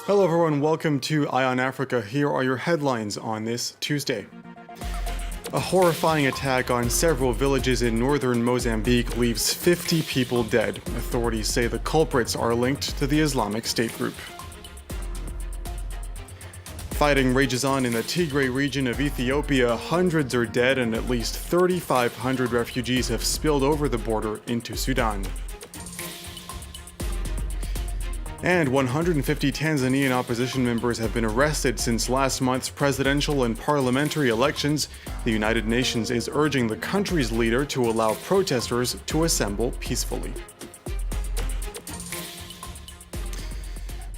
Hello everyone, welcome to Eye on Africa. Here are your headlines on this Tuesday. A horrifying attack on several villages in northern Mozambique leaves 50 people dead. Authorities say the culprits are linked to the Islamic State group. Fighting rages on in the Tigray region of Ethiopia. Hundreds are dead and at least 3,500 refugees have spilled over the border into Sudan. And 150 Tanzanian opposition members have been arrested since last month's presidential and parliamentary elections. The United Nations is urging the country's leader to allow protesters to assemble peacefully.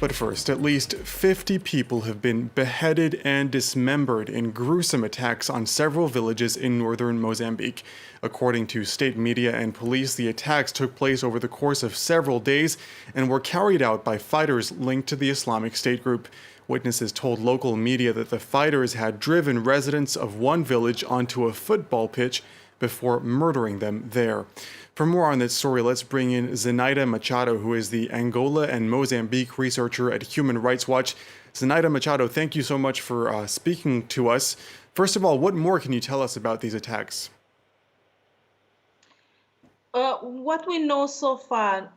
But first, at least 50 people have been beheaded and dismembered in gruesome attacks on several villages in northern Mozambique. According to state media and police, the attacks took place over the course of several days and were carried out by fighters linked to the Islamic State group. Witnesses told local media that the fighters had driven residents of one village onto a football pitch before murdering them there. For more on this story, let's bring in Zenaida Machado, who is the Angola and Mozambique researcher at Human Rights Watch. Zenaida Machado, thank you so much for speaking to us. First of all, what more can you tell us about these attacks? What we know so far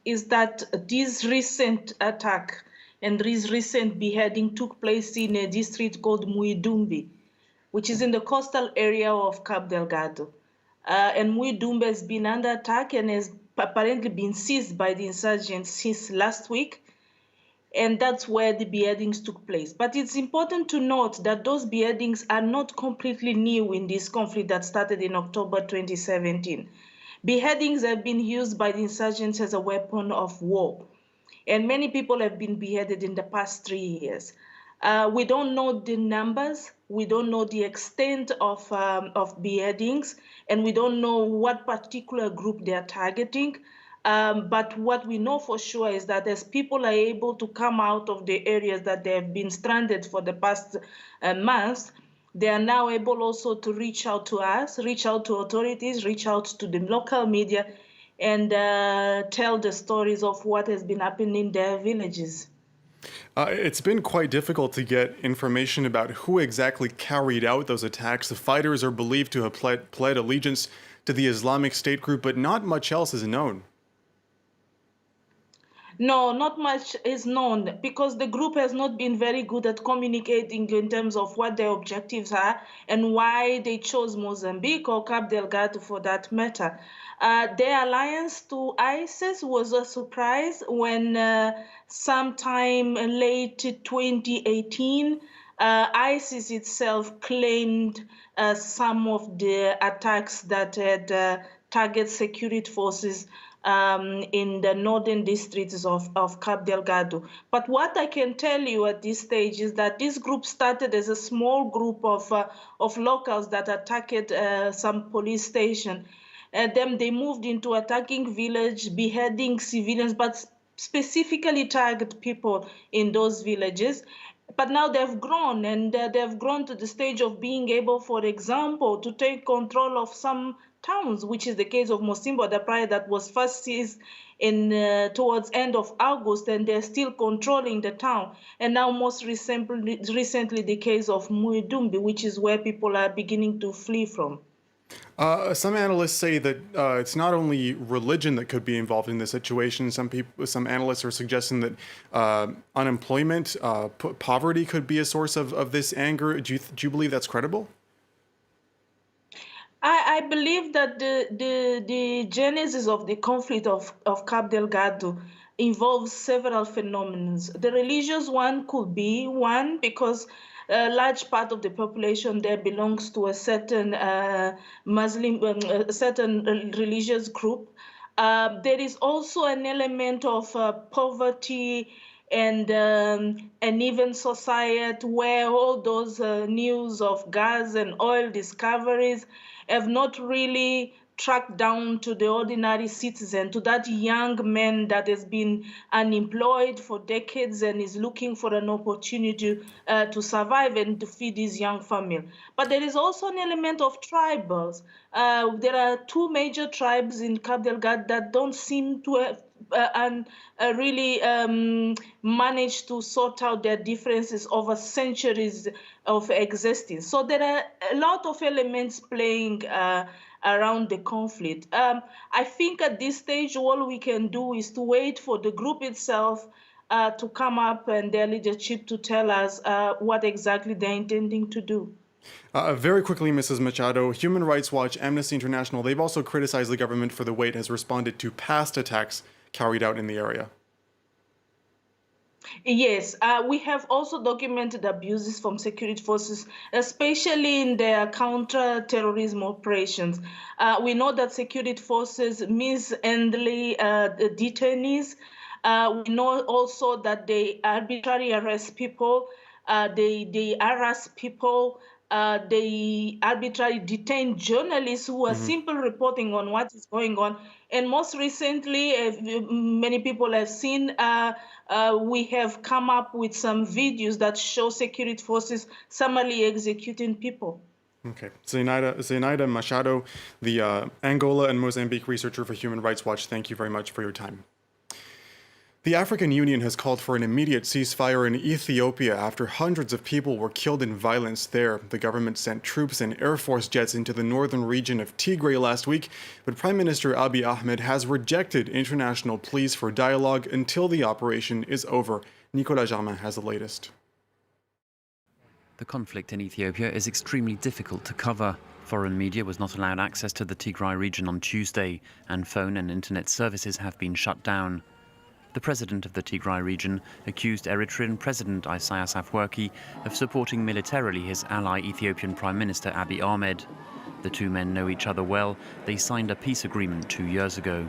is that this recent attack and this recent beheading took place in a district called Muidumbi, which is in the coastal area of Cabo Delgado. And Muidumbe has been under attack and has apparently been seized by the insurgents since last week. And that's where the beheadings took place. But it's important to note that those beheadings are not completely new in this conflict that started in October 2017. Beheadings have been used by the insurgents as a weapon of war. And many people have been beheaded in the past 3 years. We don't know the numbers, we don't know the extent of beheadings, and we don't know what particular group they are targeting. But what we know for sure is that as people are able to come out of the areas that they have been stranded for the past months, they are now able also to reach out to us, reach out to authorities, reach out to the local media, and tell the stories of what has been happening in their villages. It's been quite difficult to get information about who exactly carried out those attacks. The fighters are believed to have pled allegiance to the Islamic State group, but not much else is known. No, not much is known because the group has not been very good at communicating in terms of what their objectives are and why they chose Mozambique or Cabo Delgado for that matter. Their alliance to ISIS was a surprise when sometime late 2018, ISIS itself claimed some of the attacks that had target security forces in the northern districts of Cabo Delgado. But what I can tell you at this stage is that this group started as a small group of locals that attacked some police station. Then they moved into attacking village, beheading civilians, but specifically target people in those villages. But now they've grown, and they've grown to the stage of being able, for example, to take control of some towns, which is the case of Mosimbo da Praia that was first seized in towards end of August, and they're still controlling the town. And now most recently the case of Muidumbi, which is where people are beginning to flee from. Some analysts say that it's not only religion that could be involved in this situation. Some analysts are suggesting that unemployment, poverty could be a source of this anger. Do you believe that's credible? I believe that the genesis of the conflict of Cabo Delgado involves several phenomena. The religious one could be one because a large part of the population there belongs to a certain Muslim, a certain religious group. There is also an element of poverty and an even society where all those news of gas and oil discoveries have not really tracked down to the ordinary citizen, to that young man that has been unemployed for decades and is looking for an opportunity to survive and to feed his young family. But there is also an element of tribals. There are two major tribes in Cabo Delgado that don't seem to really managed to sort out their differences over centuries of existing. So there are a lot of elements playing around the conflict. I think at this stage, all we can do is to wait for the group itself to come up and their leadership to tell us what exactly they're intending to do. Very quickly, Mrs. Machado, Human Rights Watch, Amnesty International, they've also criticized the government for the way it has responded to past attacks carried out in the area. Yes, we have also documented abuses from security forces, especially in their counter-terrorism operations. We know that security forces mishandle detainees. We know also that they arbitrarily arrest people, they harass people, they arbitrarily detain journalists who are simply reporting on what is going on. And most recently, many people have seen, we have come up with some videos that show security forces summarily executing people. Okay. Zenaida Machado, the Angola and Mozambique researcher for Human Rights Watch, thank you very much for your time. The African Union has called for an immediate ceasefire in Ethiopia after hundreds of people were killed in violence there. The government sent troops and Air Force jets into the northern region of Tigray last week, but Prime Minister Abiy Ahmed has rejected international pleas for dialogue until the operation is over. Nicolas Germain has the latest. The conflict in Ethiopia is extremely difficult to cover. Foreign media was not allowed access to the Tigray region on Tuesday, and phone and internet services have been shut down. The president of the Tigray region accused Eritrean President Isaias Afwerki of supporting militarily his ally Ethiopian Prime Minister Abiy Ahmed. The two men know each other well. They signed a peace agreement 2 years ago.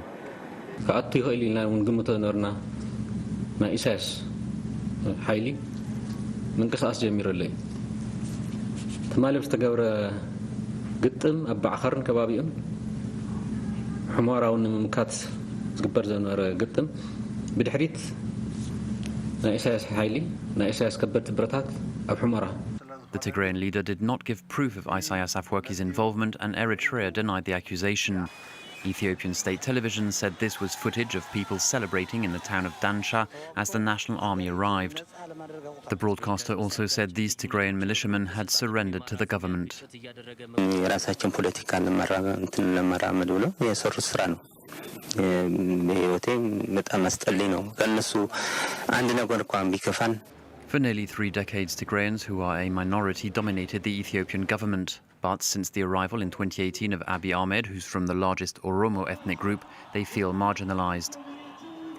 بدحريت نائساس حايلي نائساس كبرت برتات أو حمارة. The Tigrayan leader did not give proof of Isaias Afwerki's involvement, and Eritrea denied the accusation. Ethiopian state television said this was footage of people celebrating in the town of Dansha as the national army arrived. The broadcaster also said these Tigrayan militiamen had surrendered to the government. For nearly 3 decades, Tigrayans, who are a minority, dominated the Ethiopian government. But since the arrival in 2018 of Abiy Ahmed, who's from the largest Oromo ethnic group, they feel marginalized.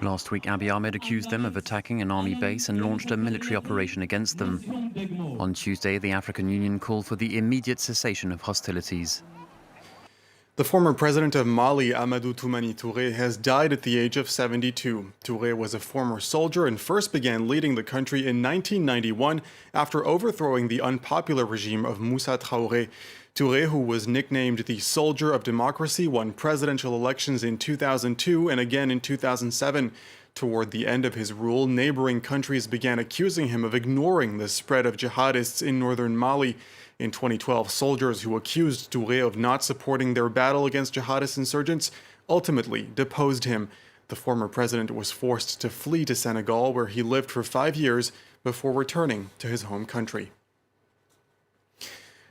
Last week, Abiy Ahmed accused them of attacking an army base and launched a military operation against them. On Tuesday, the African Union called for the immediate cessation of hostilities. The former president of Mali, Amadou Toumani Touré, has died at the age of 72. Touré was a former soldier and first began leading the country in 1991 after overthrowing the unpopular regime of Moussa Traoré. Touré, who was nicknamed the Soldier of Democracy, won presidential elections in 2002 and again in 2007. Toward the end of his rule, neighboring countries began accusing him of ignoring the spread of jihadists in northern Mali. In 2012, soldiers who accused Touré of not supporting their battle against jihadist insurgents ultimately deposed him. The former president was forced to flee to Senegal, where he lived for 5 years before returning to his home country.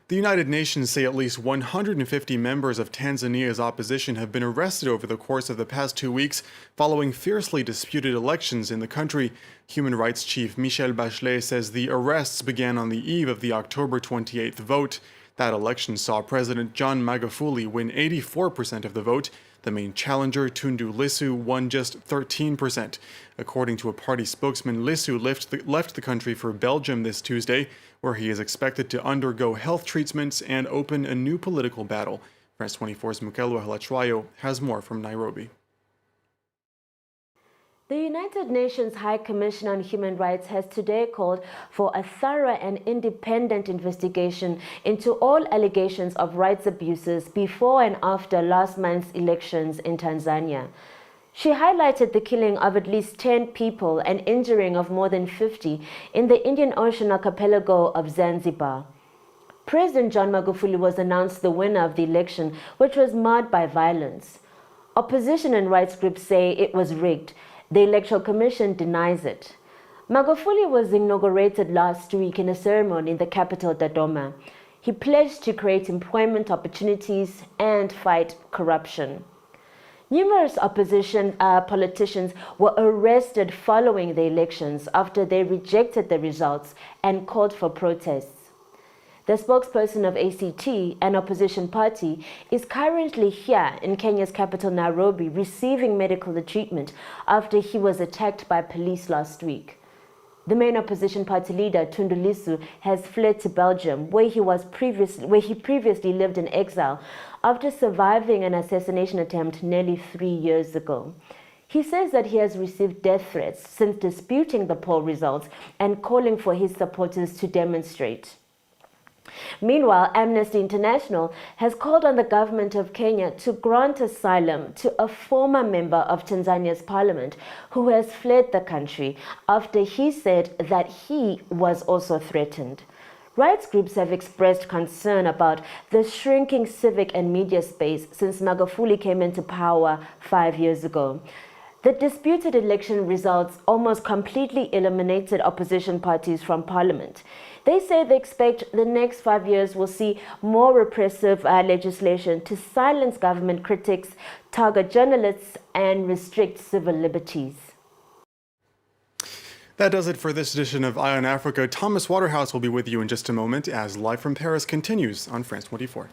The United Nations say at least 150 members of Tanzania's opposition have been arrested over the course of the past 2 weeks following fiercely disputed elections in the country. Human Rights Chief Michelle Bachelet says the arrests began on the eve of the October 28th vote. That election saw President John Magufuli win 84% of the vote. The main challenger, Tundu Lissu, won just 13%. According to a party spokesman, Lissu left the country for Belgium this Tuesday, where he is expected to undergo health treatments and open a new political battle. France 24's Mukelo Halatrayo has more from Nairobi. The United Nations High Commission on Human Rights has today called for a thorough and independent investigation into all allegations of rights abuses before and after last month's elections in Tanzania. She highlighted the killing of at least 10 people and injuring of more than 50 in the Indian Ocean archipelago of Zanzibar. President John Magufuli was announced the winner of the election, which was marred by violence. Opposition and rights groups say it was rigged. The Electoral Commission denies it. Magufuli was inaugurated last week in a ceremony in the capital, Dodoma. He pledged to create employment opportunities and fight corruption. Numerous opposition politicians were arrested following the elections after they rejected the results and called for protests. The spokesperson of ACT, an opposition party, is currently here in Kenya's capital, Nairobi, receiving medical treatment after he was attacked by police last week. The main opposition party leader, Tundu Lissu, has fled to Belgium, where he previously lived in exile after surviving an assassination attempt nearly 3 years ago. He says that he has received death threats since disputing the poll results and calling for his supporters to demonstrate. Meanwhile, Amnesty International has called on the government of Kenya to grant asylum to a former member of Tanzania's parliament who has fled the country after he said that he was also threatened. Rights groups have expressed concern about the shrinking civic and media space since Magufuli came into power 5 years ago. The disputed election results almost completely eliminated opposition parties from parliament. They say they expect the next 5 years will see more repressive legislation to silence government critics, target journalists, and restrict civil liberties. That does it for this edition of Eye on Africa. Thomas Waterhouse will be with you in just a moment as Live from Paris continues on France 24.